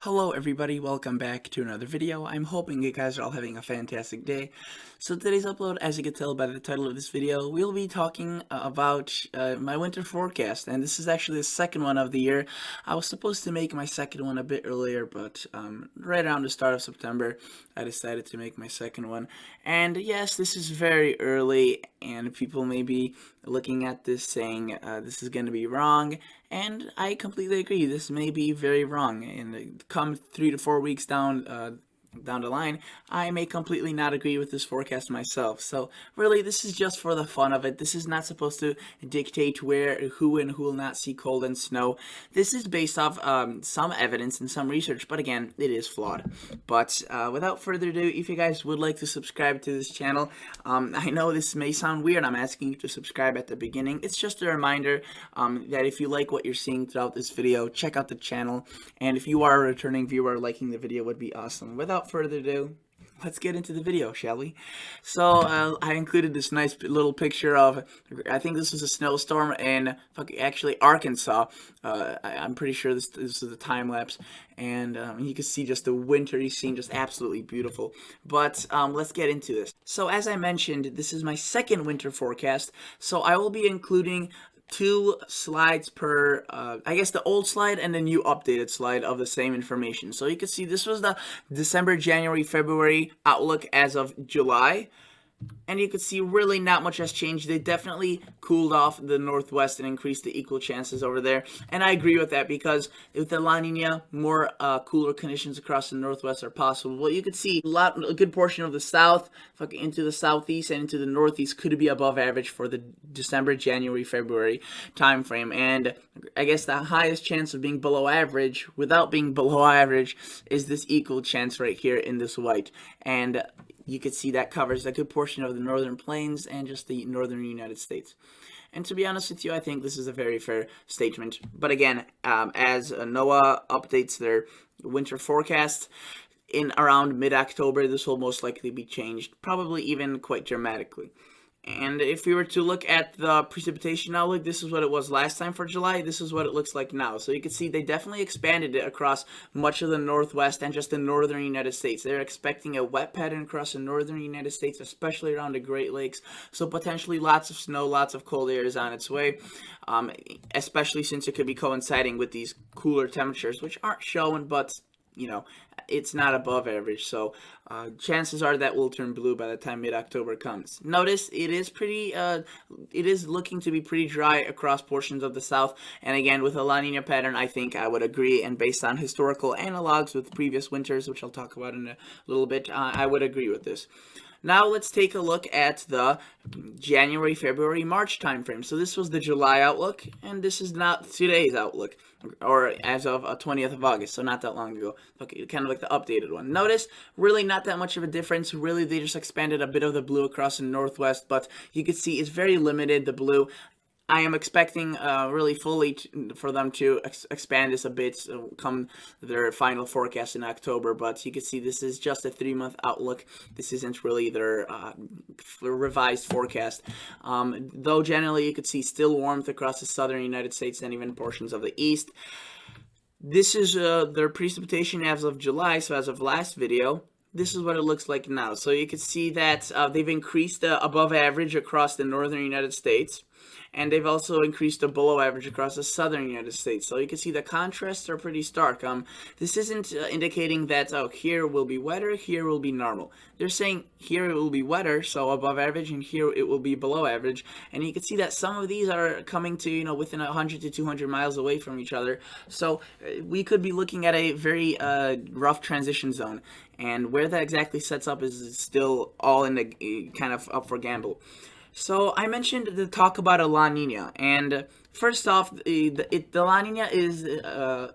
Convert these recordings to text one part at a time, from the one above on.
Hello everybody, welcome back to another video. I'm hoping you guys are all having a fantastic day. So today's upload, as you can tell by the title of this video, we'll be talking about my winter forecast, and this is actually the second one of the year. I was supposed to make my second one a bit earlier, but right around the start of September, I decided to make my second one. And yes, this is very early, and people may be looking at this saying this is going to be wrong, and I completely agree. This may be very wrong, and come 3 to 4 weeks down the line, I may completely not agree with this forecast myself. So really, this is just for the fun of it. This is not supposed to dictate who will not see cold and snow. This is based off some evidence and some research, but again, it is flawed. But without further ado, if you guys would like to subscribe to this channel, I know this may sound weird. I'm asking you to subscribe at the beginning. It's just a reminder that if you like what you're seeing throughout this video, check out the channel. And if you are a returning viewer, liking the video would be awesome. Without further ado, let's get into the video, shall we? So I included this nice little picture of, I think this was a snowstorm in actually Arkansas. I'm pretty sure this is a time lapse, and you can see just the wintry scene, just absolutely beautiful. But let's get into this. So as I mentioned, this is my second winter forecast, so I will be including 2 slides per, I guess the old slide and the new updated slide of the same information. So you can see this was the December, January, February outlook as of July. And you can see really not much has changed. They definitely cooled off the Northwest and increased the equal chances over there. And I agree with that because with the La Niña, more cooler conditions across the Northwest are possible. Well, you can see a good portion of the South into the Southeast and into the Northeast could be above average for the December, January, February time frame. And I guess the highest chance of being below average without being below average is this equal chance right here in this white. And you can see that covers a good portion of the northern plains and just the northern United States. And to be honest with you, I think this is a very fair statement. But again, as NOAA updates their winter forecast in around mid-October, this will most likely be changed, probably even quite dramatically. And if we were to look at the precipitation outlook, this is what it was last time for July. This is what it looks like now. So you can see they definitely expanded it across much of the Northwest and just the northern United States. They're expecting a wet pattern across the northern United States, especially around the Great Lakes. So potentially lots of snow, lots of cold air is on its way, especially since it could be coinciding with these cooler temperatures, which aren't shown, but you know, it's not above average, so chances are that will turn blue by the time mid-October comes. Notice it is looking to be pretty dry across portions of the South, and again, with a La Nina pattern, I think I would agree, and based on historical analogs with previous winters, which I'll talk about in a little bit, I would agree with this. Now let's take a look at the January, February, March timeframe. So this was the July outlook, and this is not today's outlook, or as of 20th of August, so not that long ago. Okay, kind of like the updated one. Notice, really not that much of a difference. Really, they just expanded a bit of the blue across the Northwest, but you can see it's very limited, the blue. I am expecting really fully for them to expand this a bit come their final forecast in October, but you can see this is just a 3-month outlook. This isn't really their revised forecast. Though generally you could see still warmth across the southern United States and even portions of the east. This is their precipitation as of July, so as of last video. This is what it looks like now. So you can see that they've increased the above average across the northern United States, and they've also increased the below average across the southern United States. So you can see the contrasts are pretty stark. This isn't indicating that, oh, here will be wetter, here will be normal. They're saying here it will be wetter, so above average, and here it will be below average. And you can see that some of these are coming to, within 100 to 200 miles away from each other. So we could be looking at a very rough transition zone. And where that exactly sets up is still all in the kind of up for gamble. So I mentioned the talk about a La Nina, and first off, the La Nina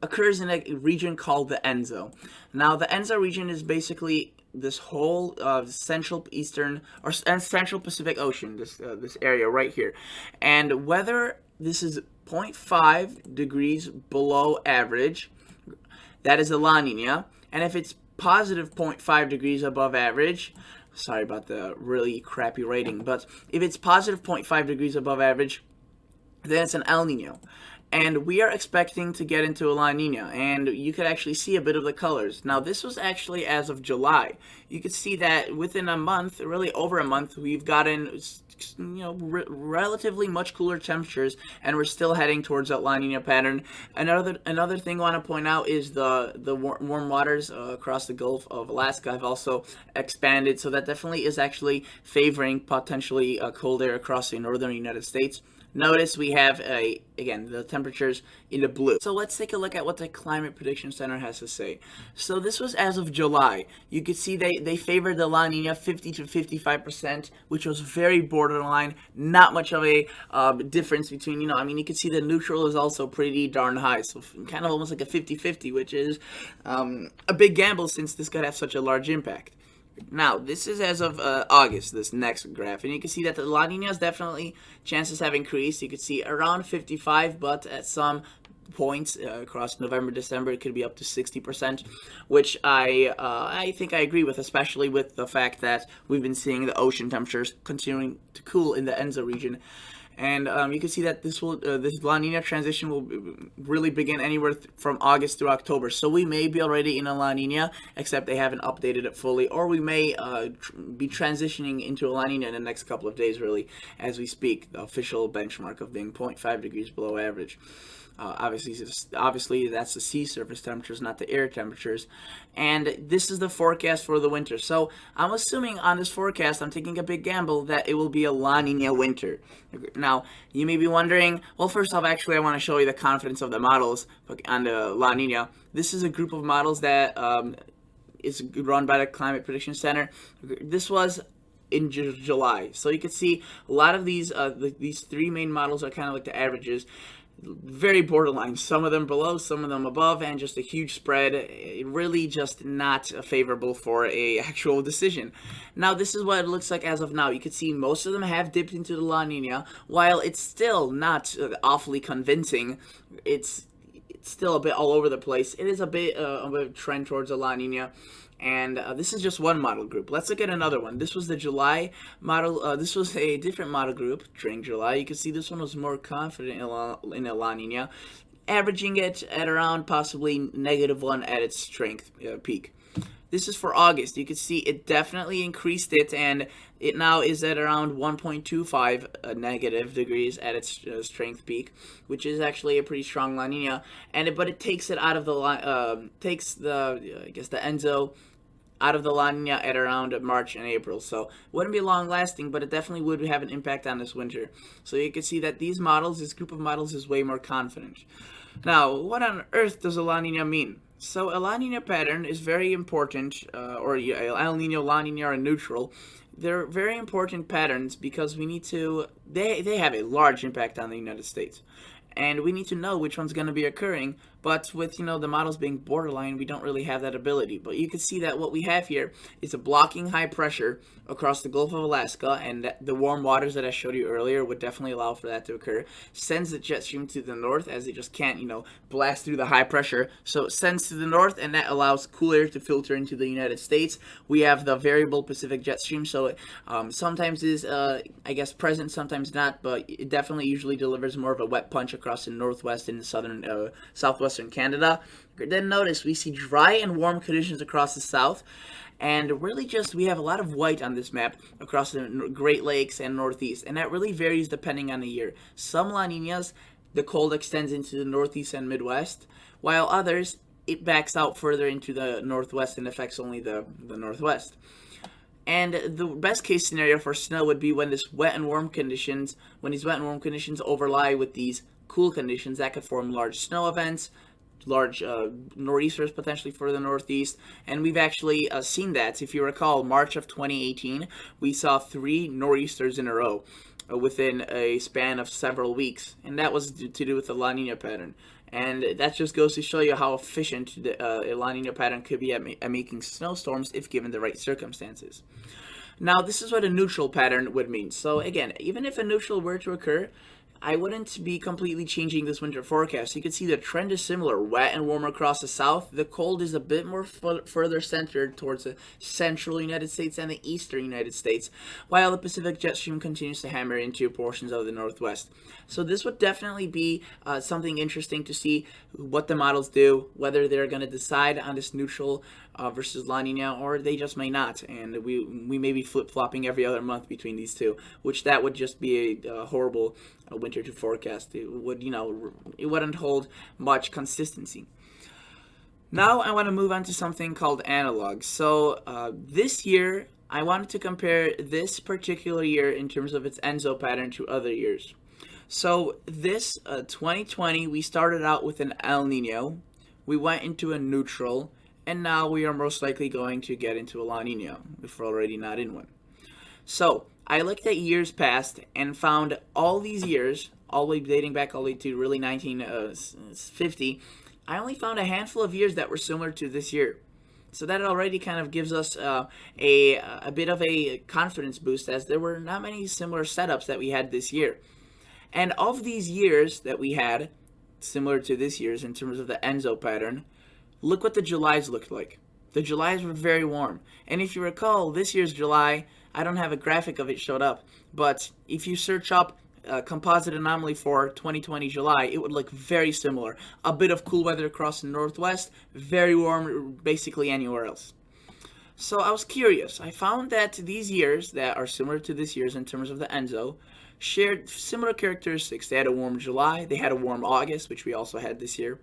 occurs in a region called the Enzo. Now, the Enzo region is basically this whole Central Pacific Ocean, this area right here, and whether this is 0.5 degrees below average, that is a La Nina, and if it's positive 0.5 degrees above average. Sorry about the really crappy rating, but if it's positive 0.5 degrees above average, then it's an El Nino. and we are expecting to get into a La Nina, and you could actually see a bit of the colors. Now, this was actually as of July. You could see that within a month, really over a month, we've gotten relatively much cooler temperatures, and we're still heading towards that La Nina pattern. Another thing I want to point out is the warm waters across the Gulf of Alaska have also expanded, so that definitely is actually favoring potentially cold air across the northern United States. Notice we have, again, the temperatures in the blue. So let's take a look at what the Climate Prediction Center has to say. So this was as of July. You could see they favored the La Nina 50 to 55%, which was very borderline. Not much of a difference between, you could see the neutral is also pretty darn high. So kind of almost like a 50-50, which is a big gamble since this could have such a large impact. Now, this is as of August, this next graph, and you can see that the La Nina's definitely chances have increased. You can see around 55, but at some points across November, December, it could be up to 60%, which I think I agree with, especially with the fact that we've been seeing the ocean temperatures continuing to cool in the Enzo region. And you can see that this La Nina transition will really begin anywhere from August through October. So we may be already in a La Nina, except they haven't updated it fully, or we may be transitioning into a La Nina in the next couple of days, really, as we speak. The official benchmark of being 0.5 degrees below average. Obviously, that's the sea surface temperatures, not the air temperatures. And this is the forecast for the winter. So I'm assuming on this forecast, I'm taking a big gamble that it will be a La Nina winter. Now, you may be wondering, well, first off, actually, I want to show you the confidence of the models on the La Nina. This is a group of models that is run by the Climate Prediction Center. This was in July. So you can see a lot of these three main models are kind of like the averages. Very borderline, some of them below, some of them above, and just a huge spread. Really just not favorable for a actual decision. Now, this is what it looks like as of now. You can see most of them have dipped into the La Nina. While it's still not awfully convincing, it's still a bit all over the place. It is a bit of a trend towards a La Nina. And this is just one model group. Let's look at another one. This was the July model. This was a different model group during July. You can see this one was more confident in a La Nina, averaging it at around possibly -1 at its strength peak. This is for August. You can see it definitely increased it, and it now is at around 1.25 negative degrees at its strength peak, which is actually a pretty strong La Nina. But it takes it out of the the Enzo out of the La Nina at around March and April. So wouldn't be long lasting, but it definitely would have an impact on this winter. So you can see that this group of models is way more confident. Now, what on earth does a La Nina mean? So a La Nina pattern is very important, or El Nino, La Nina, or neutral. They're very important patterns because they have a large impact on the United States. And we need to know which one's going to be occurring. But with, the models being borderline, we don't really have that ability. But you can see that what we have here is a blocking high pressure across the Gulf of Alaska, and the warm waters that I showed you earlier would definitely allow for that to occur. Sends the jet stream to the north, as it just can't, blast through the high pressure. So it sends to the north, and that allows cool air to filter into the United States. We have the variable Pacific jet stream, so it sometimes is, present, sometimes not, but it definitely usually delivers more of a wet punch across the northwest and southwestern Canada. Then notice we see dry and warm conditions across the south, and really we have a lot of white on this map across the Great Lakes and Northeast, and that really varies depending on the year. Some La Ninas, the cold extends into the Northeast and Midwest, while others, it backs out further into the Northwest and affects only the Northwest. And the best case scenario for snow would be when these wet and warm conditions overlie with these cool conditions that could form large snow events, large nor'easters potentially for the Northeast. And we've actually seen that. If you recall, March of 2018, we saw 3 nor'easters in a row within a span of several weeks, and that was to do with the La Nina pattern. And that just goes to show you how efficient a La Nina pattern could be at making snowstorms if given the right circumstances. Now, this is what a neutral pattern would mean. So again, even if a neutral were to occur, I wouldn't be completely changing this winter forecast. You can see the trend is similar, wet and warmer across the south. The cold is a bit more further centered towards the central United States and the eastern United States, while the Pacific jet stream continues to hammer into portions of the northwest. So this would definitely be something interesting to see what the models do, whether they're going to decide on this neutral versus La Nina, or they just may not, and we may be flip-flopping every other month between these two, which that would just be a horrible winter to forecast. It would, it wouldn't hold much consistency. Now I want to move on to something called analogs. So this year, I wanted to compare this particular year in terms of its ENSO pattern to other years. So this 2020, we started out with an El Nino, we went into a neutral, and now we are most likely going to get into a La Nina, if we're already not in one. So I looked at years past and found all these years, all the way dating back all the way to really 1950, I only found a handful of years that were similar to this year. So that already kind of gives us a bit of a confidence boost, as there were not many similar setups that we had this year. And of these years that we had, similar to this year's in terms of the ENSO pattern, look what the Julys looked like. The Julys were very warm. And if you recall, this year's July, I don't have a graphic of it showed up, but if you search up composite anomaly for 2020 July, it would look very similar. A bit of cool weather across the northwest, very warm basically anywhere else. So I was curious. I found that these years that are similar to this year's in terms of the ENSO shared similar characteristics. They had a warm July, they had a warm August, which we also had this year.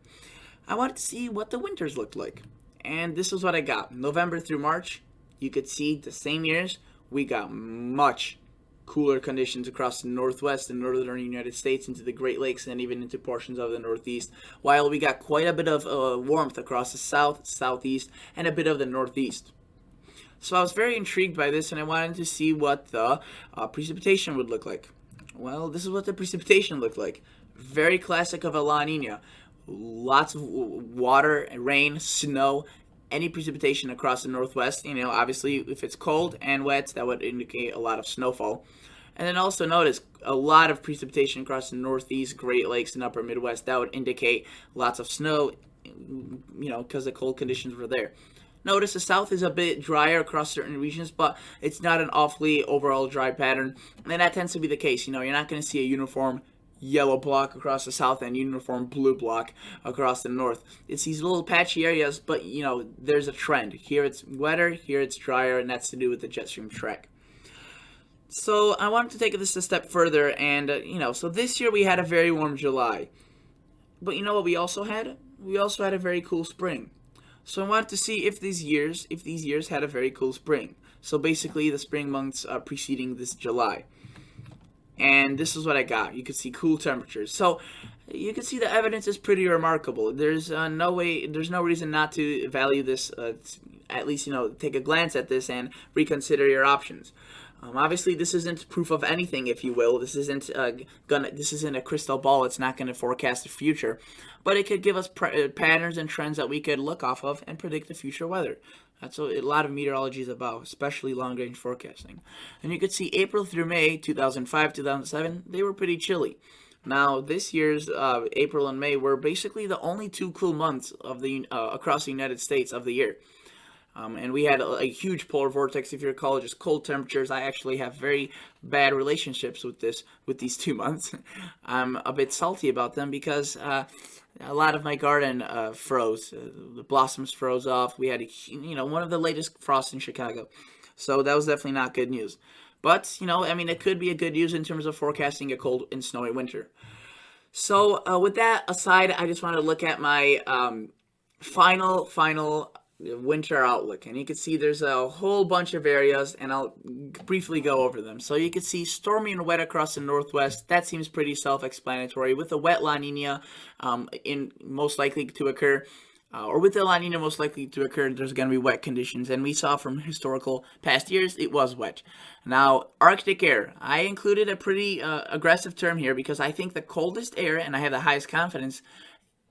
I wanted to see what the winters looked like. And this is what I got. November through March, you could see the same years, we got much cooler conditions across the northwest and northern United States, into the Great Lakes, and even into portions of the northeast, while we got quite a bit of warmth across the south, southeast, and a bit of the northeast. So I was very intrigued by this, and I wanted to see what the precipitation would look like. Well, this is what the precipitation looked like. Very classic of a La Nina. Lots of water, rain, snow, any precipitation across the northwest. Obviously, if it's cold and wet, that would indicate a lot of snowfall. And then also notice a lot of precipitation across the northeast, Great Lakes, and upper Midwest. That would indicate lots of snow, because the cold conditions were there. Notice the south is a bit drier across certain regions, but it's not an awfully overall dry pattern. And that tends to be the case. You're not going to see a uniform yellow block across the south and uniform blue block across the north. It's these little patchy areas, but there's a trend. Here it's wetter, here it's drier, and that's to do with the jet stream track. So I wanted to take this a step further, and so this year we had a very warm July. But you know what we also had? We also had a very cool spring. So I wanted to see if these years had a very cool spring. So basically the spring months preceding this July. And this is what I got. You could see cool temperatures. So you can see the evidence is pretty remarkable. There's no reason not to value this, at least, take a glance at this and reconsider your options. Obviously, this isn't proof of anything, if you will. This isn't a crystal ball. It's not going to forecast the future, but it could give us patterns and trends that we could look off of and predict the future weather. That's what a lot of meteorology is about, especially long-range forecasting. And you could see April through May, 2005, 2007, they were pretty chilly. Now, this year's April and May were basically the only two cool months of the across the United States of the year. And we had a huge polar vortex, if you recall, just cold temperatures. I actually have very bad relationships with these 2 months. I'm a bit salty about them because a lot of my garden froze. The blossoms froze off. We had one of the latest frosts in Chicago, so that was definitely not good news. But it could be a good news in terms of forecasting a cold and snowy winter. So with that aside, I just want to look at my final winter outlook, and you can see there's a whole bunch of areas, and I'll briefly go over them. So you can see stormy and wet across the northwest. That seems pretty self-explanatory, with a wet La Nina most likely to occur, or with the La Nina most likely to occur, there's going to be wet conditions, and we saw from historical past years it was wet. Now, Arctic air, I included a pretty aggressive term here because I think the coldest air, and I have the highest confidence,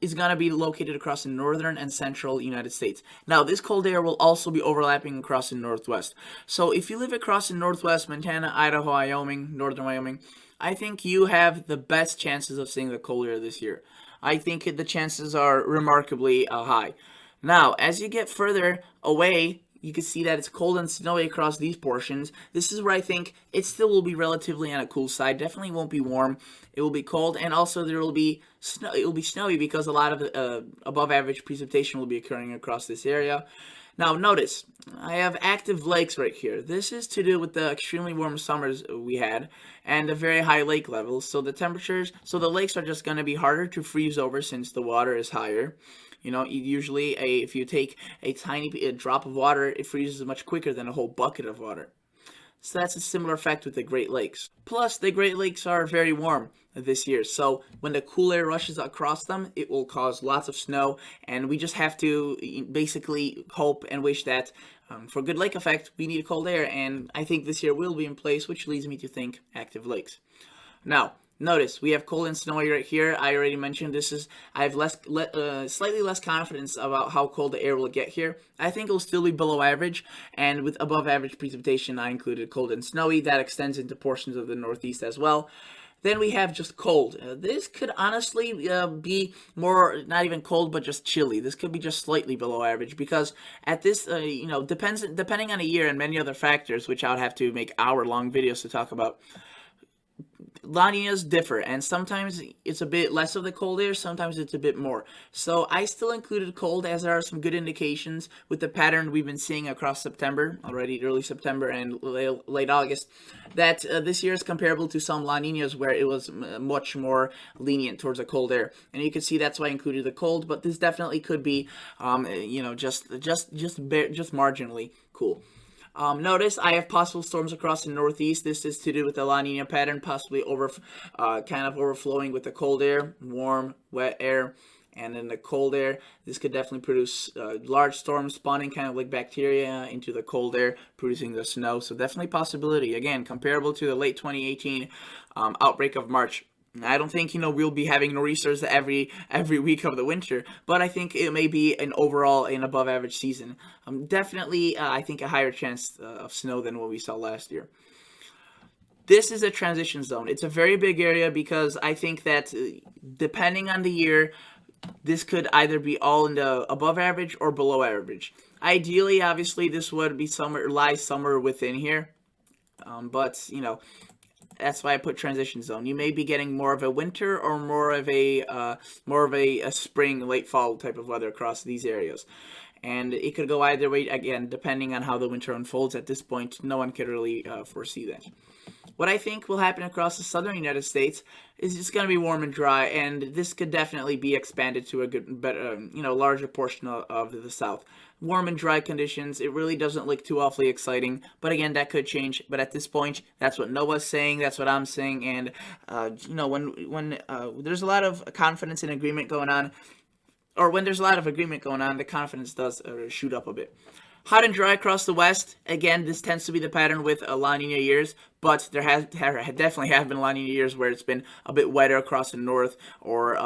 is going to be located across the northern and central United States. Now, this cold air will also be overlapping across the northwest. So if you live across the northwest, Montana, Idaho, Wyoming, northern Wyoming, I think you have the best chances of seeing the cold air this year. I think the chances are remarkably high. Now, as you get further away, you can see that it's cold and snowy across these portions. This is where I think it still will be relatively on a cool side. Definitely won't be warm. It will be cold, and also there will be snow. It will be snowy because a lot of above average precipitation will be occurring across this area. Now, notice I have active lakes right here. This is to do with the extremely warm summers we had and the very high lake levels. So the lakes are just going to be harder to freeze over since the water is higher. You know, usually if you take a tiny drop of water, it freezes much quicker than a whole bucket of water. So that's a similar effect with the Great Lakes. Plus, the Great Lakes are very warm this year, so when the cool air rushes across them, it will cause lots of snow, and we just have to basically hope and wish that for good lake effect, we need cold air, and I think this year will be in place, which leads me to think active lakes. Now, notice we have cold and snowy right here. I already mentioned I have slightly less confidence about how cold the air will get here. I think it will still be below average, and with above average precipitation, I included cold and snowy. That extends into portions of the Northeast as well. Then we have just cold. This could honestly be more, not even cold, but just chilly. This could be just slightly below average because at this, depending on a year and many other factors, which I would have to make hour-long videos to talk about, La Niñas differ, and sometimes it's a bit less of the cold air, sometimes it's a bit more. So I still included cold, as there are some good indications with the pattern we've been seeing across September, already early September and late August, that this year is comparable to some La Niñas where it was much more lenient towards the cold air. And you can see that's why I included the cold, but this definitely could be, just marginally cool. Notice I have possible storms across the Northeast. This is to do with the La Nina pattern, possibly kind of overflowing with the cold air, warm, wet air, and then the cold air. This could definitely produce large storms, spawning kind of like bacteria into the cold air, producing the snow. So definitely possibility. Again, comparable to the late 2018 outbreak of March. I don't think, we'll be having nor'easters every week of the winter, but I think it may be an above average season. Definitely, I think a higher chance of snow than what we saw last year. This is a transition zone. It's a very big area because I think that depending on the year, this could either be all in the above average or below average. Ideally, obviously, this would be somewhere within here, but that's why I put transition zone. You may be getting more of a winter or more of a spring, late fall type of weather across these areas. And it could go either way, again, depending on how the winter unfolds. At this point, no one could really foresee that. What I think will happen across the southern United States is it's going to be warm and dry, and this could definitely be expanded to a larger portion of the south. Warm and dry conditions, it really doesn't look too awfully exciting, but again, that could change. But at this point, that's what NOAA's saying, that's what I'm saying, and when there's a lot of confidence and agreement going on, or when there's a lot of agreement going on, the confidence does shoot up a bit. Hot and dry across the west. Again, this tends to be the pattern with La Nina years, but there definitely have been La Nina years where it's been a bit wetter across the north, or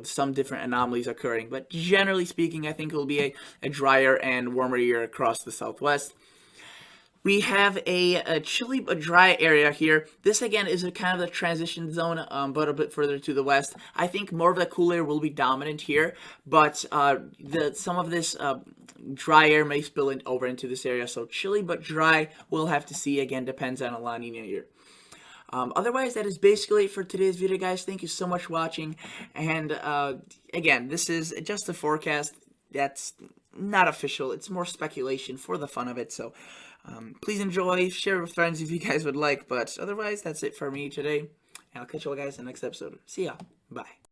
some different anomalies occurring. But generally speaking, I think it will be a drier and warmer year across the southwest. We have a chilly but dry area here. This again is a kind of the transition zone, but a bit further to the west. I think more of the cool air will be dominant here, but some of this dry air may spill over into this area. So chilly but dry, we'll have to see. Again, depends on a La Nina year. Otherwise, that is basically it for today's video, guys. Thank you so much for watching. And again, this is just a forecast that's not official. It's more speculation for the fun of it. So please enjoy, share with friends if you guys would like. But otherwise, that's it for me today. And I'll catch you all guys in the next episode. See ya. Bye.